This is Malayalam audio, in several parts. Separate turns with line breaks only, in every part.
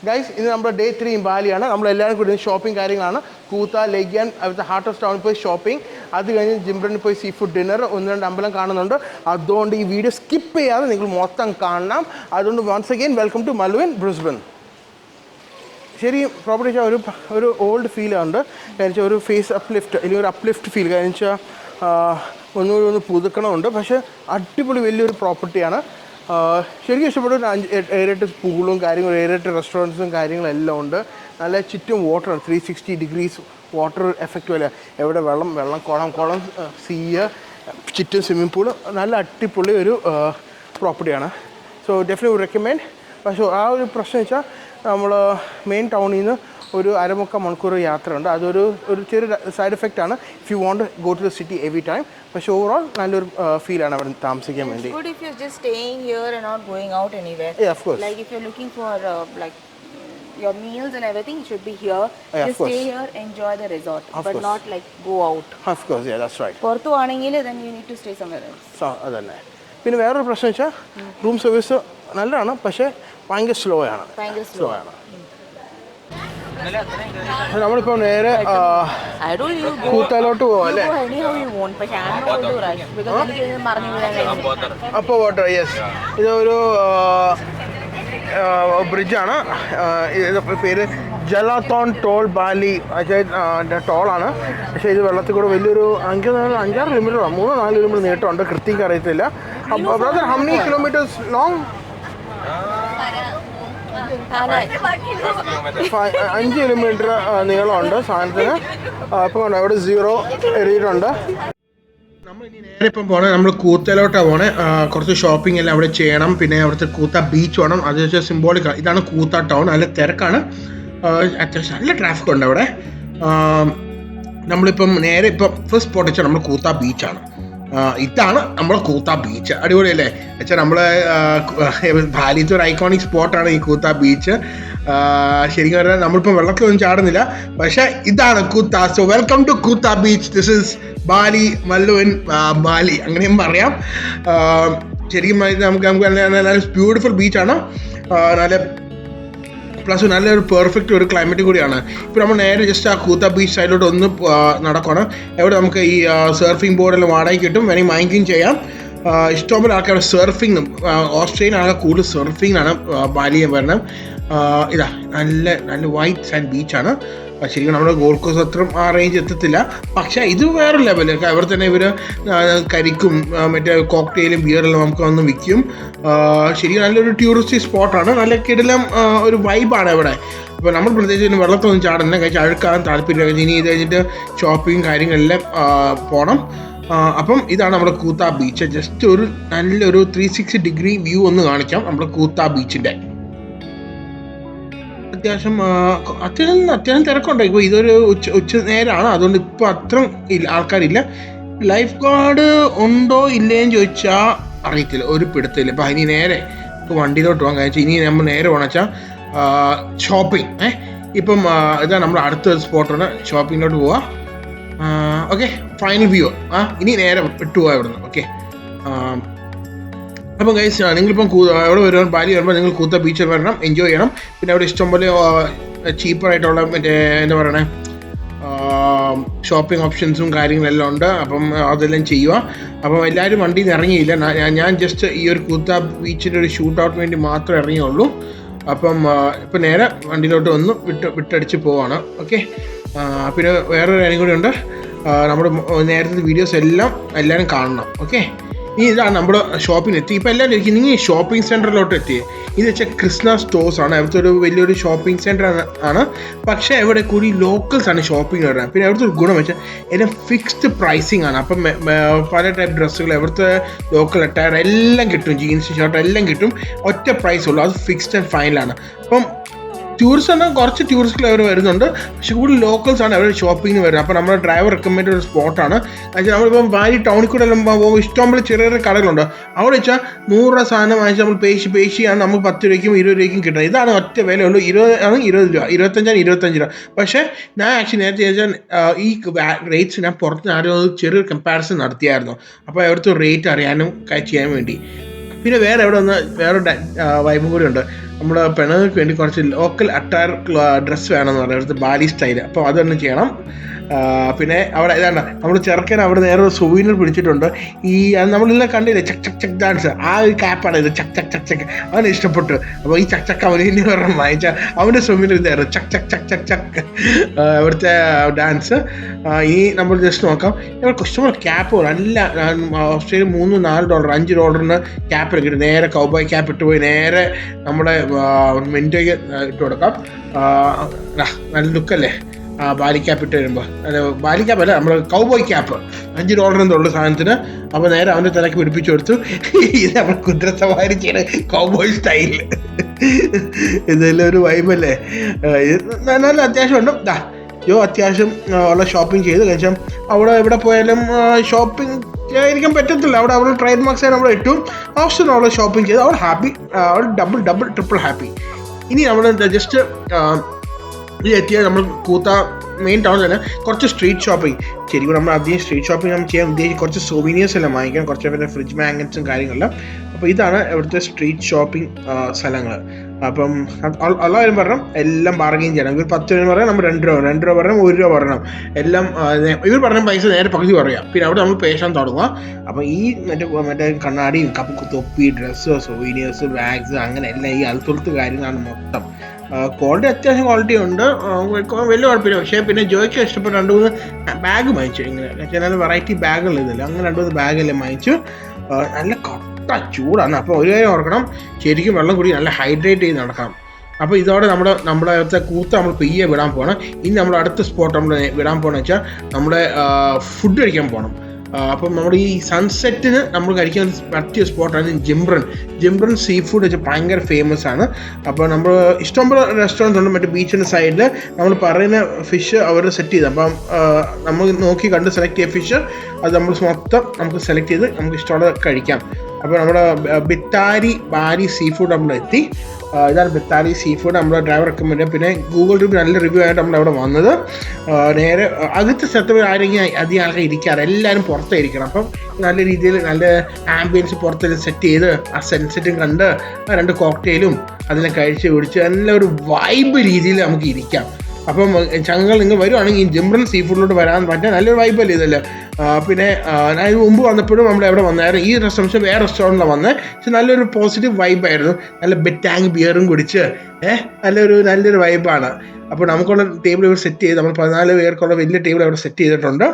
ഗൈസ് ഇന്ന് നമ്മുടെ ഡേ 3 ഇൻ ബാലിയാണ്. നമ്മളെല്ലാവരും കൂടി ഷോപ്പിംഗ് കാര്യങ്ങളാണ്. കൂത്ത, ലെഗ്യാൻ, അവിടുത്തെ ഹാർട്ട് ഓഫ് ടൗണിൽ പോയി ഷോപ്പിംഗ്, അത് കഴിഞ്ഞ് ജിംബ്രണിൽ പോയി സീ ഫുഡ് ഡിന്നർ, 1-2 അമ്പലം കാണുന്നുണ്ട്. അതുകൊണ്ട് ഈ വീഡിയോ സ്കിപ്പ് ചെയ്യാതെ നിങ്ങൾ മൊത്തം കാണണം. അതുകൊണ്ട് വൺസ് അഗെയിൻ വെൽക്കം ടു മലുവിൻ ബ്രിസ്ബൻ. ശരി, പ്രോപ്പർട്ടി ഒരു ഓൾഡ് ഫീലുണ്ട്. കാരണം ഒരു ഫേസ് അപ്ലിഫ്റ്റ് അല്ലെങ്കിൽ ഒരു അപ്ലിഫ്റ്റ് ഫീൽ. കാരണം വെച്ചാൽ ഒന്നുകൂടി ഒന്ന് പുതുക്കണമുണ്ട്. പക്ഷേ അടിപൊളി വലിയൊരു പ്രോപ്പർട്ടിയാണ്. ശരിക്കും ഇഷ്ടപ്പെട്ട ഒരു 7-8 പൂളും കാര്യങ്ങളും 7-8 റെസ്റ്റോറൻറ്റ്സും കാര്യങ്ങളെല്ലാം ഉണ്ട്. നല്ല ചുറ്റും വാട്ടർ, 360 ഡിഗ്രീസ് വാട്ടർ എഫക്റ്റ് പോലെ. എവിടെ വെള്ളം കുളം സീയ്, ചുറ്റും സ്വിമ്മിംഗ് പൂള്, നല്ല അടിപൊളി ഒരു പ്രോപ്പർട്ടിയാണ്. So definitely recommend. പക്ഷേ ആ ഒരു പ്രശ്നം വെച്ചാൽ നമ്മൾ മെയിൻ ടൗണിൽ നിന്ന് ഒരു 1/2 മണിക്കൂർ യാത്രയുണ്ട്. അതൊരു ചെറിയ സൈഡ് എഫക്റ്റാണ് if you won't go to the city every time. പക്ഷേ ഓവറോൾ നല്ലൊരു ഫീലാണ് അവിടെ താമസിക്കാൻ വേണ്ടി.
It's good if you're just staying here and not going out anywhere.
Yeah, of course.
Like if you're looking for like your meals and everything, you should be here.
Yeah,
Just stay here, enjoy the resort,
Of
but
course.
not like go out.
Of course, yeah, that's right.
പുറത്തു ആണെങ്കിൽ then you need to stay somewhere else.
അതന്നെ. പിന്നെ വേറൊരു പ്രശ്നം വെച്ചാൽ റൂം സർവീസ് നല്ലതാണ്, പക്ഷേ ഭയങ്കര സ്ലോ ആണ്. നമ്മളിപ്പോൾ നേരെ കൂത്താലോട്ട് പോവാം അല്ലേ? അപ്പോൾ വാട്ടർ, യെസ്, ഇതൊരു ബ്രിഡ്ജാണ്. ഇത് പേര് ജലാത്തോൺ ടോൾ ബാലി ടോളാണ്. പക്ഷേ ഇത് വെള്ളത്തിൽ കൂടെ വലിയൊരു 5-6 കിലോമീറ്ററോ 3-4 കിലോമീറ്റർ നീട്ടമുണ്ട്. കൃത്യം അറിയത്തില്ല. Brother, how many kilometres long? 5 kilometre നീളമുണ്ട് സാധനത്തിന്. ഇപ്പം അവിടെ 0 എഴുതിയിട്ടുണ്ട്. നമ്മൾ ഇനി നേരെ ഇപ്പം പോണേ, നമ്മൾ കൂത്തലോട്ടാണ് പോണേ. കുറച്ച് ഷോപ്പിംഗ് എല്ലാം അവിടെ ചെയ്യണം. പിന്നെ അവിടുത്തെ കൂത്ത ബീച്ച് വേണം. അത് വെച്ചാൽ സിംബോളിക്. ഇതാണ് കൂത്ത ടൗൺ. നല്ല തിരക്കാണ്, അത്യാവശ്യം നല്ല ട്രാഫിക് ഉണ്ട് അവിടെ. നമ്മളിപ്പം നേരെ ഇപ്പം ഫസ്റ്റ് സ്പോട്ട് വെച്ചാൽ നമ്മൾ കൂത്ത ബീച്ചാണ്. ഇതാണ് നമ്മളെ കൂത്ത ബീച്ച്. അടിപൊളിയല്ലേ വെച്ചാൽ നമ്മളെ ബാലിത്തെ ഒരു ഐക്കോണിക് സ്പോട്ടാണ് ഈ കൂത്ത ബീച്ച്. ശരിക്കും പറഞ്ഞാൽ നമ്മളിപ്പോൾ വെള്ളത്തിലൊന്നും ചാടുന്നില്ല, പക്ഷേ ഇതാണ് Kuta. So welcome to Kuta beach. This is Bali, മല്ലുവിൻ ബാലി, അങ്ങനെയും പറയാം. ശരിക്കും നമുക്ക് നല്ല ബ്യൂട്ടിഫുൾ ബീച്ചാണ്. നല്ല പ്ലസ് നല്ലൊരു പെർഫെക്റ്റ് ഒരു ക്ലൈമറ്റ് കൂടിയാണ്. ഇപ്പോൾ നമ്മൾ നേരെ ജസ്റ്റ് ആ കൂത്ത ബീച്ച് സൈഡിലോട്ട് ഒന്ന് നടക്കണം. എവിടെ നമുക്ക് ഈ സർഫിംഗ് ബോർഡെല്ലാം വാടകയ്ക്ക് കിട്ടും, വേണമെങ്കിൽ വാങ്ങിക്കുകയും ചെയ്യാം. ഇഷ്ടംപോലെ ആൾക്കാർ സർഫിങ്ങും, ഓസ്ട്രേലിയയിലാണ് കൂടുതൽ സർഫിങ്ങിനാണ് ബാലിയെ വരണം. ഇതാ നല്ല വൈറ്റ് സാൻഡ് ബീച്ചാണ്. ശരിക്കും നമ്മുടെ ഗോൾഡ് കോസ്റ്റ് അത്രയും ആ റേഞ്ച് എത്തത്തില്ല, പക്ഷേ ഇത് വേറെ ലെവല്. അവിടെ തന്നെ ഇവർ കരിക്കും മറ്റേ കോക്ടെയിലും ബിയറെല്ലാം നമുക്ക് വന്ന് വിൽക്കും. ശരിക്കും നല്ലൊരു ടൂറിസ്റ്റ് സ്പോട്ടാണ്. നല്ല കിടിലം ഒരു വൈബാണ് ഇവിടെ. അപ്പോൾ നമ്മൾ പ്രത്യേകിച്ച് വെള്ളത്തൊന്നും ചാടുന്നില്ല, കഴിച്ച് അഴുക്കാൻ താല്പര്യം. ഇനി ഇത് കഴിഞ്ഞിട്ട് ഷോപ്പിംഗ് കാര്യങ്ങളെല്ലാം പോകണം. അപ്പം ഇതാണ് നമ്മുടെ കൂത്ത ബീച്ച്. ജസ്റ്റ് ഒരു നല്ലൊരു 360 ഡിഗ്രി വ്യൂ ഒന്ന് കാണിക്കാം നമ്മുടെ കൂത്ത ബീച്ചിൻ്റെ. അത്യാവശ്യം തിരക്കുണ്ട്. ഇപ്പോൾ ഇതൊരു ഉച്ച നേരമാണ്, അതുകൊണ്ട് ഇപ്പോൾ അത്ര ആൾക്കാരില്ല. ലൈഫ് ഗാർഡ് ഉണ്ടോ ഇല്ലേന്ന് ചോദിച്ചാൽ അറിയത്തില്ല, ഒരു പിടുത്തില്ല. ഇപ്പം ഇനി നേരെ ഇപ്പോൾ വണ്ടിയിലോട്ട് പോകാൻ കഴിച്ചാൽ ഇനി നമ്മൾ നേരെ പോകണം വെച്ചാൽ ഷോപ്പിംഗ്. ഇപ്പം ഇതാണ് നമ്മുടെ അടുത്തൊരു സ്പോട്ടാണ്. ഷോപ്പിങ്ങിലോട്ട് പോവാം. Okay, final view. ഇനി നേരെ വിട്ടുപോകാം ഇവിടുന്ന്. ഓക്കെ, അപ്പം ഗൈസ്, നിങ്ങളിപ്പം എവിടെ വരുമ്പോൾ ബാലി വരുമ്പോൾ നിങ്ങൾ കൂത്ത ബീച്ചിൽ വരണം, എൻജോയ് ചെയ്യണം. പിന്നെ അവിടെ ഇഷ്ടംപോലെ ചീപ്പറായിട്ടുള്ള മറ്റേ എന്താ പറയണേ ഷോപ്പിംഗ് ഓപ്ഷൻസും കാര്യങ്ങളെല്ലാം ഉണ്ട്. അപ്പം അതെല്ലാം ചെയ്യുക. അപ്പം എല്ലാവരും വണ്ടിയിൽ നിന്ന് ഇറങ്ങിയില്ല. ഞാൻ ജസ്റ്റ് ഈ ഒരു കൂത്ത ബീച്ചിൻ്റെ ഒരു ഷൂട്ട് ഔട്ട് വേണ്ടി മാത്രമേ ഇറങ്ങിയുള്ളൂ. അപ്പം ഇപ്പം നേരെ വണ്ടിയിലോട്ട് വന്ന് വിട്ടടിച്ച് പോവാണ്. ഓക്കെ, പിന്നെ വേറൊരു കാര്യം കൂടി ഉണ്ട്. നമ്മുടെ നേരത്തെ വീഡിയോസ് എല്ലാവരും കാണണം. ഓക്കെ, ഇതാണ് നമ്മുടെ ഷോപ്പിംഗ് എത്തി. ഇപ്പോൾ എല്ലാവരും ഇരിക്കും നിങ്ങൾ ഷോപ്പിംഗ് സെൻറ്ററിലോട്ട് എത്തി. ഇത് വെച്ചാൽ കൃഷ്ണ സ്റ്റോഴ്സ് ആണ്. അവിടുത്തെ ഒരു വലിയൊരു ഷോപ്പിംഗ് സെൻറ്റർ ആണ്. പക്ഷേ അവിടെ കൂടി ലോക്കൽസ് ആണ് ഷോപ്പിംഗ് വരുന്നത്. പിന്നെ അവിടുത്തെ ഒരു ഗുണം വെച്ചാൽ എല്ലാം ഫിക്സ്ഡ് പ്രൈസിങ് ആണ്. അപ്പം പല ടൈപ്പ് ഡ്രസ്സുകൾ അവിടുത്തെ ലോക്കൽ അറ്റയർ എല്ലാം കിട്ടും, ജീൻസ് ഷർട്ട് എല്ലാം കിട്ടും. ഒറ്റ പ്രൈസ് ഉള്ളൂ, അത് ഫിക്സ്ഡ് ആൻഡ് ഫൈനലാണ്. അപ്പം ടൂറിസ്റ്റ് ആണ്, കുറച്ച് ടൂറിസ്റ്റുകൾ അവർ വരുന്നുണ്ട്, പക്ഷെ കൂടുതൽ ലോക്കൽസ് ആണ് അവർ ഷോപ്പിങ്ങിന് വരുന്നത്. അപ്പോൾ നമ്മുടെ ഡ്രൈവർ റെക്കമെൻഡ് ഒരു സ്പോട്ടാണ്. നമ്മളിപ്പം വാലി ടൗണിൽ കൂടെ എല്ലാം പോകുമ്പോൾ ഇഷ്ടംപോലെ ചെറിയ ചെറിയ കടകളുണ്ട്. അവിടെ വെച്ചാൽ 100 രൂപ സാധനം വാങ്ങിച്ചാൽ നമ്മൾ പേശിയാണ് നമുക്ക് 10 രൂപയ്ക്കും 20 രൂപയ്ക്കും കിട്ടുന്നത്. ഇതാണ് ഒറ്റ വിലയുള്ളൂ. 20 രൂപ, 25 രൂപ. പക്ഷേ ഞാൻ ആക്ച്വലി നേരത്തെ ചോദിച്ചാൽ ഈ റേറ്റ്സ് ഞാൻ പുറത്ത് ആരും ചെറിയൊരു കമ്പാരിസൺ നടത്തിയായിരുന്നു. അപ്പോൾ അവിടുത്തെ റേറ്റ് അറിയാനും ചെയ്യാൻ വേണ്ടി പിന്നെ വേറെ വൈബും കൂടി ഉണ്ട്. നമ്മുടെ പെണ്ണുങ്ങൾക്ക് വേണ്ടി കുറച്ച് ലോക്കൽ അട്ടയർ ഡ്രസ്സ് വേണമെന്ന് പറയുന്നത് ബാലി സ്റ്റൈൽ. അപ്പോൾ അതൊന്നും ചെയ്യണം. പിന്നെ അവിടെ ഇതാണ് നമ്മൾ ചെറുക്കൻ അവിടെ നേരെ ഒരു സൂവിനർ പിടിച്ചിട്ടുണ്ട്. ഈ നമ്മളെല്ലാം കണ്ടില്ലേ ചക് ചക് ചക് ഡാൻസ്, ആ ഒരു ക്യാപ്പാണ് ഇത്, ചക് ചക് ചക് ചക്. അവന് ഇഷ്ടപ്പെട്ടു. അപ്പോൾ ഈ ചക് ചക് അവന് പറഞ്ഞ വാങ്ങിച്ച അവൻ്റെ സൂവിനർ ഇതായിരുന്നു, ചക് ചക് ചക് ചക് ചക് അവിടുത്തെ ഡാൻസ്. ഈ നമ്മൾ ജസ്റ്റ് നോക്കാം. ഞങ്ങൾ ഇഷ്ടംപോലെ ക്യാപ്പ് നല്ല ഓസ്ട്രേലിയ $3-4 $5 ക്യാപ്പ് കിട്ടും. നേരെ കൗബോയ് ക്യാപ്പ് ഇട്ട് പോയി നേരെ നമ്മുടെ മെൻറ്റോയ്ക്ക് ഇട്ട് കൊടുക്കാം. നല്ല ലുക്കല്ലേ ബാലി ക്യാപ്പ് ഇട്ട് വരുമ്പോൾ. ബാലി ക്യാപ്പ് അല്ല, നമ്മൾ കൗബോയ് ക്യാപ്പ് $5 സാധനത്തിന്. അപ്പോൾ നേരെ അവൻ്റെ തലക്ക് പിടിപ്പിച്ചു കൊടുത്തു. ഇത് നമ്മൾ കുതിര സവാരി ചെയ്യണ കൗബോയ് സ്റ്റൈലിൽ. ഇതെല്ലാം ഒരു വൈബല്ലേ. നല്ല അത്യാവശ്യം ഉണ്ട്. ജോ അത്യാവശ്യം ഉള്ള ഷോപ്പിംഗ് ചെയ്ത് കഴിച്ചാൽ അവിടെ എവിടെ പോയാലും ഷോപ്പിംഗ് ഇരിക്കാൻ പറ്റത്തില്ല. അവിടെ ട്രേഡ് മാർക്സ് നമ്മൾ ഇട്ടു ആവശ്യമുള്ള ഷോപ്പിംഗ് ചെയ്ത് അവൾ ഹാപ്പി, അവൾ ഡബിൾ ട്രിപ്പിൾ ഹാപ്പി. ഇനി നമ്മൾ ജസ്റ്റ് എത്തിയാൽ നമ്മൾ കൂത്ത മെയിൻ ടൗണിൽ തന്നെ കുറച്ച് സ്ട്രീറ്റ് ഷോപ്പിംഗ്. ശരിക്കും നമ്മൾ അധികം സ്ട്രീറ്റ് ഷോപ്പിംഗ് നമ്മൾ ചെയ്യാൻ ഉദ്ദേശിച്ച് കുറച്ച് സോവീനിയേഴ്സ് എല്ലാം വാങ്ങിക്കാം, കുറച്ച് പിന്നെ ഫ്രിഡ്ജ് മാഗ്നറ്റ്സും കാര്യങ്ങളെല്ലാം. അപ്പോൾ ഇതാണ് ഇവിടുത്തെ സ്ട്രീറ്റ് ഷോപ്പിംഗ് സ്ഥലങ്ങൾ. അപ്പം എല്ലാവരും പറയണം എല്ലാം ബാർഗെയിൻ ചെയ്യണം. ഇവർ 10 രൂപ പറയാം, നമ്മൾ 2 രൂപ പറയണം, ₹1 പറയണം. എല്ലാം ഇവർ പറഞ്ഞ പൈസ നേരെ പകുതി പറയാം. പിന്നെ അവിടെ നമ്മൾ പേശാൻ തുടങ്ങുക. അപ്പോൾ ഈ മറ്റേ കണ്ണാടിയും തൊപ്പി, ഡ്രസ്സ്, സോവീനിയേഴ്സ്, ബാഗ്സ്, അങ്ങനെ എല്ലാം ഈ അൽത്തുലത്ത് കാര്യങ്ങളാണ് മൊത്തം. ക്വാളിറ്റി അത്യാവശ്യം ക്വാളിറ്റി ഉണ്ട്, വലിയ കുഴപ്പമില്ല. പക്ഷേ പിന്നെ ജോയ്ക്ക് ഇഷ്ടപ്പെട്ട 2-3 ബാഗ് വാങ്ങിച്ചു. ഇങ്ങനെ ചില വെറൈറ്റി ബാഗുകൾ ഇതല്ല, അങ്ങനെ 2-3 ബാഗെല്ലാം വാങ്ങിച്ചു. നല്ല കട്ട ചൂടാണ്. അപ്പോൾ ഒരു കാര്യം ഓർക്കണം, ശരിക്കും വെള്ളം കൂടി നല്ല ഹൈഡ്രേറ്റ് ചെയ്ത് നടക്കണം. അപ്പോൾ ഇതോടെ നമ്മുടെ കൂത്ത നമ്മൾ പെയ്യെ വിടാൻ പോകണം. ഇനി നമ്മൾ അടുത്ത സ്പോട്ട് നമ്മൾ വിടാൻ പോകണമെന്ന് വെച്ചാൽ നമ്മുടെ ഫുഡ് കഴിക്കാൻ പോകണം. അപ്പം നമ്മുടെ ഈ സൺസെറ്റിന് നമ്മൾ കഴിക്കാൻ പറ്റിയ സ്പോട്ടാണ് ജിംബ്രൻ സീ ഫുഡ് വെച്ചാൽ ഭയങ്കര ഫേമസ് ആണ്. അപ്പോൾ നമ്മൾ ഇഷ്ടംപോലെ റെസ്റ്റോറൻറ്റ് ഉണ്ട് മറ്റേ ബീച്ചിൻ്റെ സൈഡിൽ. നമ്മൾ പറയുന്ന ഫിഷ് അവർ സെറ്റ് ചെയ്ത്, അപ്പം നമ്മൾ നോക്കി കണ്ട് സെലക്ട് ചെയ്ത ഫിഷ് അത് നമ്മൾ മൊത്തം നമുക്ക് സെലക്ട് ചെയ്ത് നമുക്ക് ഇഷ്ടമുള്ളത് കഴിക്കാം. അപ്പോൾ നമ്മുടെ ബാലി സീ ഫുഡ് നമ്മൾ എത്തി. ഇതാണ് ബെത്താലി സീ ഫുഡ്. നമ്മുടെ ഡ്രൈവർ റെക്കമെൻഡ് ചെയ്യാം. പിന്നെ ഗൂഗിൾ റിവ്യൂ നല്ല റിവ്യൂ ആയിട്ട് നമ്മളവിടെ വന്നത്. നേരെ അകത്തെ സ്ഥലത്ത് ആരെങ്കിലും അധികം ആൾക്കാർ ഇരിക്കാറ്, എല്ലാവരും പുറത്തായിരിക്കണം. അപ്പം നല്ല രീതിയിൽ നല്ല ആംബിയൻസ് പുറത്ത് സെറ്റ് ചെയ്ത് ആ സൺസെറ്റും കണ്ട് 2 കോക്ടെയിലും അതിനെ കഴിച്ച് പിടിച്ച് നല്ലൊരു വൈബ് രീതിയിൽ നമുക്ക് ഇരിക്കാം. അപ്പം ചങ്ങൾ നിങ്ങൾ വരുവാണെങ്കിൽ ജിംബ്രൻ സീ ഫുഡിലോട്ട് വരാൻ പറ്റുക നല്ലൊരു വൈബല്ലേ ഇതല്ലേ. പിന്നെ അതിന് മുമ്പ് വന്നപ്പോഴും നമ്മൾ എവിടെ വന്നായിരുന്നു, ഈ റെസ്റ്റോറൻറ്റ് വേറെ റെസ്റ്റോറൻറ്റിലാണ് വന്നത്. പക്ഷെ നല്ലൊരു പോസിറ്റീവ് വൈബായിരുന്നു. നല്ല ബെറ്റാങ് ബിയറും കുടിച്ച് നല്ലൊരു വൈബാണ്. അപ്പോൾ നമുക്കുള്ള ടേബിൾ ഇവിടെ സെറ്റ് ചെയ്ത് നമ്മൾ 14 പേർക്കുള്ള വലിയ ടേബിൾ അവിടെ സെറ്റ് ചെയ്തിട്ടുണ്ട്.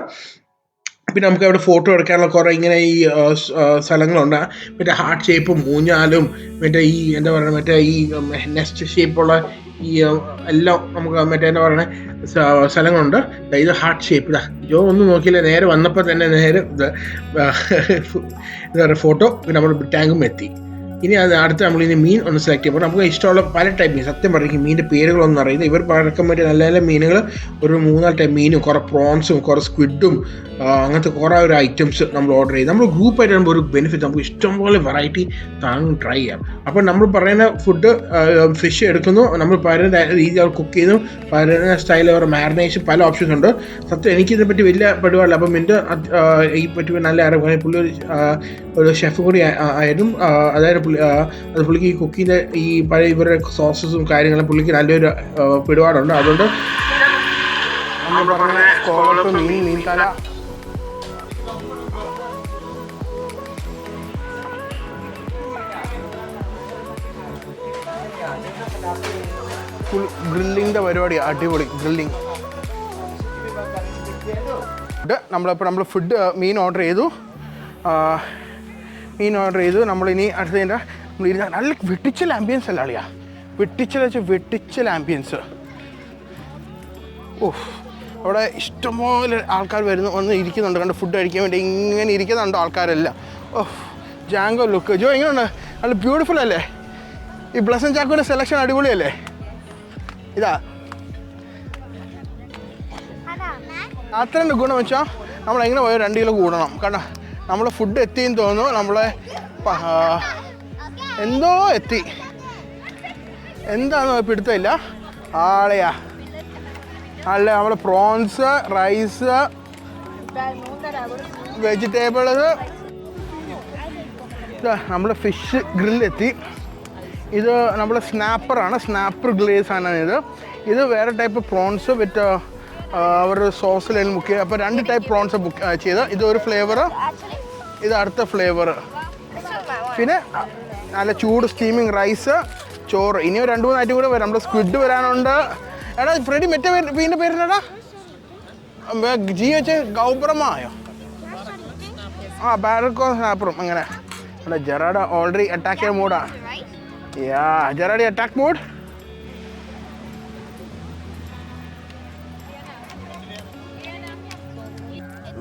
പിന്നെ നമുക്ക് അവിടെ ഫോട്ടോ എടുക്കാനുള്ള കുറേ ഇങ്ങനെ ഈ സ്ഥലങ്ങളുണ്ട്. മറ്റേ ഹാർട്ട് ഷേപ്പും ഊഞ്ഞാലും മറ്റേ ഈ എന്താ പറയുക മറ്റേ ഈ നെസ്റ്റ് ഷേപ്പുള്ള ഈ എല്ലാം നമുക്ക് മറ്റേ എന്താ പറയുക സ്ഥലങ്ങളുണ്ട്. ഇത് ഹാർട്ട് ഷേപ്പ്. ജോ ഒന്നും നോക്കിയില്ല, നേരെ വന്നപ്പോൾ തന്നെ നേരെ എന്താ പറയുക ഫോട്ടോ. പിന്നെ നമ്മൾ ടാങ്കും എത്തി. ഇനി അടുത്ത് നമ്മളിനി മീൻ ഒന്ന് സെലക്ട് ചെയ്യുമ്പോൾ നമുക്ക് ഇഷ്ടമുള്ള പല ടൈപ്പ് മീൻ. സത്യം പറഞ്ഞിരിക്കും മീനിൻ്റെ പേരുകളൊന്നും അറിയുന്നത്. ഇവർ റെക്കമെൻഡ് നല്ല നല്ല മീനുകൾ ഒരു 3-4 ടൈപ്പ് മീനും കുറേ പ്രോൺസും കുറേ സ്ക്വിഡും അങ്ങനത്തെ കുറേ ഒരു ഐറ്റംസ് നമ്മൾ ഓർഡർ ചെയ്ത് നമ്മൾ ഗ്രൂപ്പായിട്ട് വരുമ്പോൾ ഒരു ബെനിഫിറ്റ്, നമുക്ക് ഇഷ്ടംപോലെ വെറൈറ്റി ട്രൈ ചെയ്യാം. അപ്പോൾ നമ്മൾ പറയുന്ന ഫുഡ് ഫിഷ് എടുക്കുന്നു, നമ്മൾ പറയുന്ന രീതി അവർ കുക്ക് ചെയ്യുന്നു, പറയുന്ന സ്റ്റൈൽ അവർ മാരിനേഷൻ പല ഓപ്ഷൻസ് ഉണ്ട്. സത്യം എനിക്കിതിനെപ്പറ്റി വലിയ പരിപാടില്ല. അപ്പം എൻ്റെ ഈ പറ്റി നല്ല അറിവ്, പുള്ളി ഒരു ഷെഫ് കൂടി ആയിരുന്നു. അതായത് പുള്ളിക്ക് ഈ കുക്കിങ്ങിൻ്റെ ഈ പഴയ ഇവരുടെ സോസസും കാര്യങ്ങളും പുള്ളിക്ക് നല്ലൊരു പിടിപാടുണ്ട്. അതുകൊണ്ട് നമ്മൾ പറഞ്ഞ കോളപ്പ്, മീൻ തല, ഫുൾ ഗ്രില്ലിങ്ങിൻ്റെ പരിപാടിയാണ്. അടിപൊളി ഗ്രില്ലിങ്. നമ്മൾ ഫുഡ് മീൻ ഓർഡർ ചെയ്തു. നമ്മളിനി അടുത്തതിൻ്റെ നമ്മളിരുന്ന നല്ല വെട്ടിച്ചൽ ആംബിയൻസ് അല്ല അളിയാ. വെട്ടിച്ചൽ ആംബിയൻസ്. അവിടെ ഇഷ്ടംപോലെ ആൾക്കാർ വന്ന് ഇരിക്കുന്നുണ്ട്. കണ്ട് ഫുഡ് കഴിക്കാൻ വേണ്ടി ഇങ്ങനെ ഇരിക്കുന്നുണ്ട് ആൾക്കാരെല്ലാം. ജാങ്കോ ലുക്ക്. ജോ എങ്ങനെയുണ്ട്? നല്ല ബ്യൂട്ടിഫുൾ അല്ലേ? ഈ ബ്ലസൻ ചാക്കോയുടെ സെലക്ഷൻ അടിപൊളിയല്ലേ? ഇതാ അത്രയുണ്ട് ഗുണം വെച്ചാൽ നമ്മളെങ്ങനെ പോയാൽ 2 കിലോ കൂടണം. കാരണം നമ്മളെ ഫുഡ് എത്തിയെന്ന് തോന്നുന്നു. നമ്മളെ എന്തോ എത്തി, എന്താണെന്ന് പിടുത്തമില്ല. ആളെയാ അല്ല നമ്മളെ പ്രോൺസ്, റൈസ്, വെജിറ്റബിൾസ്,
നമ്മൾ ഫിഷ് ഗ്രില്ലെത്തി. ഇത് നമ്മൾ സ്നാപ്പറാണ്, സ്നാപ്പർ ഗ്ലേസ് ആണ് ഇത് വേറെ ടൈപ്പ് പ്രോൺസ് വിത്ത് അവർ സോസിലെല്ലാം ബുക്ക് ചെയ്ത്. അപ്പോൾ 2 ടൈപ്പ് പ്രോൺസ് ബുക്ക് ചെയ്ത്. ഇതൊരു ഫ്ലേവർ, ഇത് അടുത്ത ഫ്ലേവർ. പിന്നെ നല്ല ചൂട് സ്റ്റീമിങ് റൈസ്, ചോറ്. ഇനിയും 2-3 ഐറ്റം കൂടെ വരാം. നമ്മുടെ സ്ക്വിഡ് വരാനുണ്ട്. എടാ ഫ്രെഡി മറ്റേ മീനിൻ്റെ പേരെന്നാടാ? ജി വെച്ച് ഗൗബ്രമായോ? ആ ബാരക്കോ സ്നാപ്പറും അങ്ങനെ. അല്ല ജെറാഡ് ഓൾറെഡി അറ്റാക്ക് ചെയ്യാൻ മൂടാ. യാ ജെറാഡ് അറ്റാക്ക് മൂഡ്.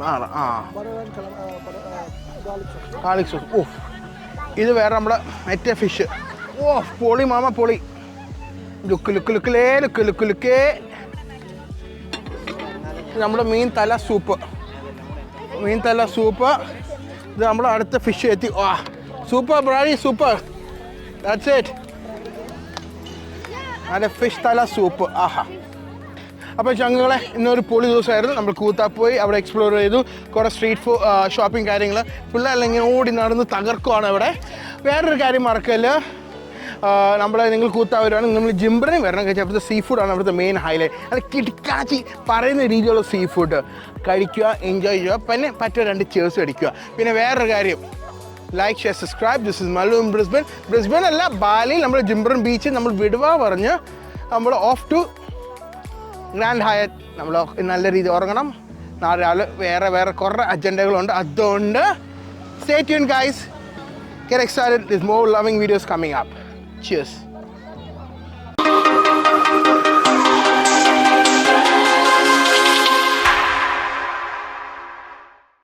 ആ ഗാർലിക് സോസ്. ഓ ഇത് വേറെ നമ്മുടെ മറ്റേ ഫിഷ്. ഓ പൊളി മാമ പൊളി. ലുക്കേ. നമ്മുടെ മീൻ തല സൂപ്പ്. ഇത് നമ്മുടെ അടുത്ത ഫിഷ് എത്തി. ആ super Brady, super. That's it. അതിൻ്റെ ഫിഷ് തല സൂപ്പ്. ആഹാ. അപ്പോൾ ചങ്ങുകളെ ഇന്നൊരു പൊളി ദിവസമായിരുന്നു. നമ്മൾ കൂത്താ പോയി അവിടെ എക്സ്പ്ലോർ ചെയ്തു. കുറേ സ്ട്രീറ്റ് ഷോപ്പിംഗ് കാര്യങ്ങൾ. പിള്ളേരെല്ലാം ഓടി നടന്ന് തകർക്കുവാണ് ഇവിടെ. വേറൊരു കാര്യം മറക്കല്ല, നിങ്ങൾ കൂത്താ വരുവാണെങ്കിൽ നമ്മൾ ജിംബ്രനും വരണം. കഴിച്ചാൽ അവിടുത്തെ സീ ഫുഡാണ് അവിടുത്തെ മെയിൻ ഹൈലൈറ്റ്. അത് കിടക്കാച്ചി പറയുന്ന രീതിയിലുള്ള സീ ഫുഡ് കഴിക്കുക, എൻജോയ് ചെയ്യുക, പിന്നെ പറ്റുക 2 ചേഴ്സ് അടിക്കുക. പിന്നെ വേറൊരു കാര്യം, like, share, subscribe. This is Mallu in Brisbane അല്ല, ബാലിയിൽ നമ്മൾ ജിംബ്രൻ ബീച്ചിൽ നമ്മൾ വിടുക പറഞ്ഞ് നമ്മൾ ഓഫ് ടു ഗ്രാൻഡ് ഹയറ്റ്. നമ്മൾ നല്ല രീതിയിൽ ഉറങ്ങണം. നാളെ രാവിലെ വേറെ കുറേ അജണ്ടകളുണ്ട്. അതുകൊണ്ട് stay tuned guys. Get excited. There's more loving videos coming up. Cheers.